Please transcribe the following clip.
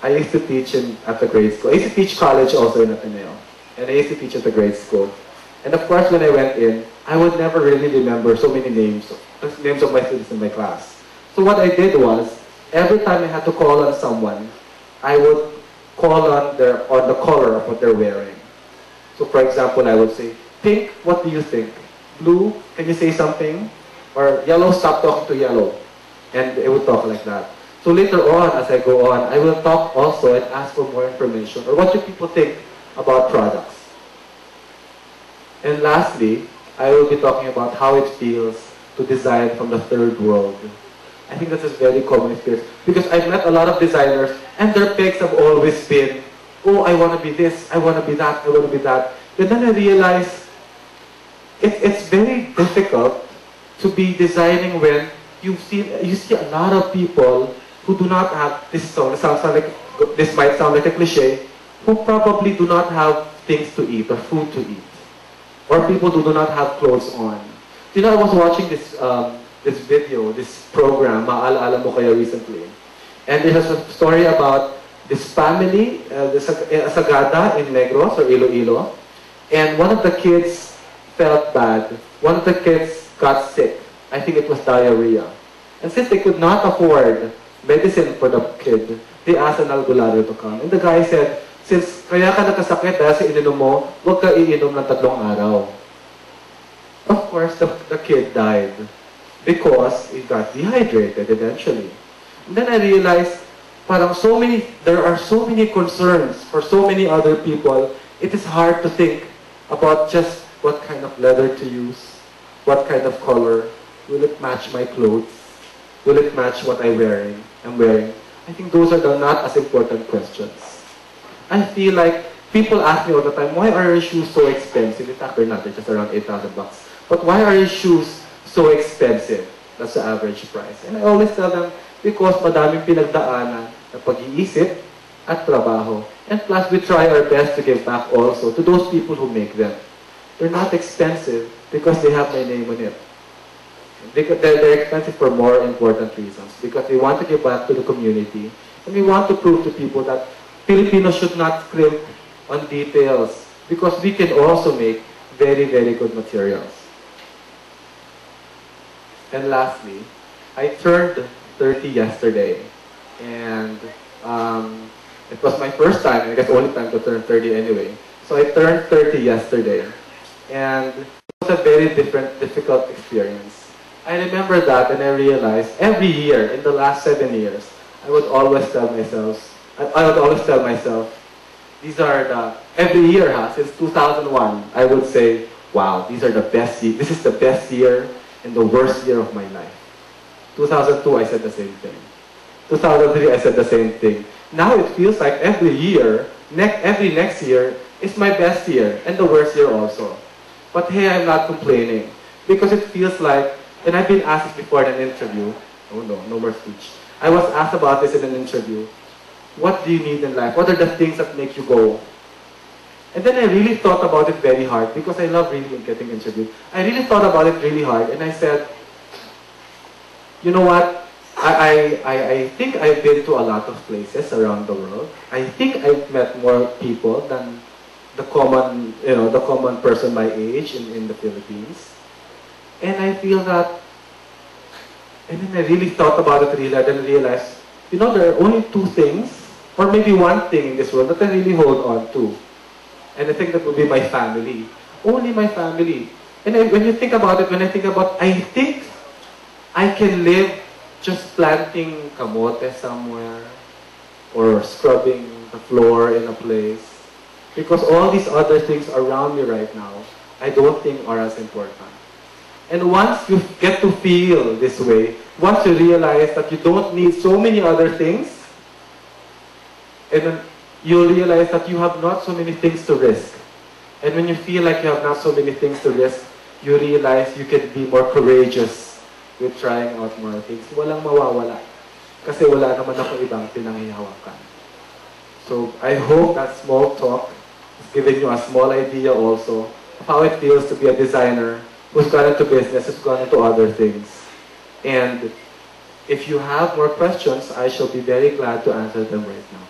I used to teach at the grade school. I used to teach college also in Ateneo. And I used to teach at the grade school. And of course, when I went in, I would never really remember so many names of my students in my class. So what I did was, every time I had to call on someone, I would call on the color of what they're wearing. So for example, I would say, pink, what do you think? Blue, can you say something? Or yellow, stop talking to yellow. And it would talk like that. So later on, as I go on, I will talk also and ask for more information. Or what do people think about products? And lastly, I will be talking about how it feels to design from the third world. I think that's a very common experience. Because I've met a lot of designers, and their picks have always been, oh, I want to be this, I want to be that, I want to be that. And then I realize it's very difficult to be designing when you see a lot of people who do not have this might sound like a cliche, who probably do not have things to eat or food to eat, or people who do not have clothes on. You know, I was watching this this program, Maalaala Mo Kaya, recently, and it has a story about this family, Sagada in Negros or Iloilo, and one of the kids felt bad. One of the kids got sick. I think it was diarrhea. And since they could not afford medicine for the kid, they asked an albularyo to come. And the guy said, since kaya ka nakasakit dahil sa ininom mo, huwag ka iinom ng 3 araw. Of course, the kid died because he got dehydrated eventually. And then I realized, there are so many concerns for so many other people, it is hard to think about just what kind of leather to use, what kind of color, will it match my clothes, will it match what I'm wearing? I think those are not as important questions. I feel like people ask me all the time, why are your shoes so expensive? In fact, they're not, they're just around 8,000 bucks. But why are your shoes so expensive? That's the average price. And I always tell them, because madaming pinagdaanan na pag-iisip at trabaho. And plus, we try our best to give back also to those people who make them. They're not expensive because they have my name on it. They're expensive for more important reasons. Because we want to give back to the community. And we want to prove to people that Filipinos should not scrimp on details. Because we can also make very, very good materials. And lastly, I turned 30 yesterday. And it was my first time, I guess only time to turn 30 anyway. So I turned 30 yesterday. And it was a very difficult experience. I remember that and I realized every year, in the last 7 years, I would always tell myself, these are every year, since 2001, I would say, wow, this is the best year and the worst year of my life. 2002, I said the same thing. 2003, I said the same thing. Now it feels like every year, every next year, is my best year and the worst year also. But hey, I'm not complaining. Because it feels like, and I've been asked this before in an interview, oh no more speech. I was asked about this in an interview. What do you need in life? What are the things that make you go? And then I really thought about it very hard because I love really getting interviewed. I really thought about it really hard and I said, you know what? I think I've been to a lot of places around the world. I think I've met more people than the common person my age in the Philippines. And I feel that, and then I really thought about it really hard and realized, there are only 2 things, or maybe 1 thing in this world that I really hold on to. And I think that would be my family. Only my family. And when you think about it, I think I can live just planting kamote somewhere, or scrubbing the floor in a place. Because all these other things around me right now, I don't think are as important. And once you get to feel this way, once you realize that you don't need so many other things, and then you'll realize that you have not so many things to risk. And when you feel like you have not so many things to risk, you realize you can be more courageous with trying out more things. Walang mawawala. Kasi wala naman ako ibang pinanghihawakan. So I hope that small talk has given you a small idea also of how it feels to be a designer who's gone into business, who's gone into other things. And if you have more questions, I shall be very glad to answer them right now.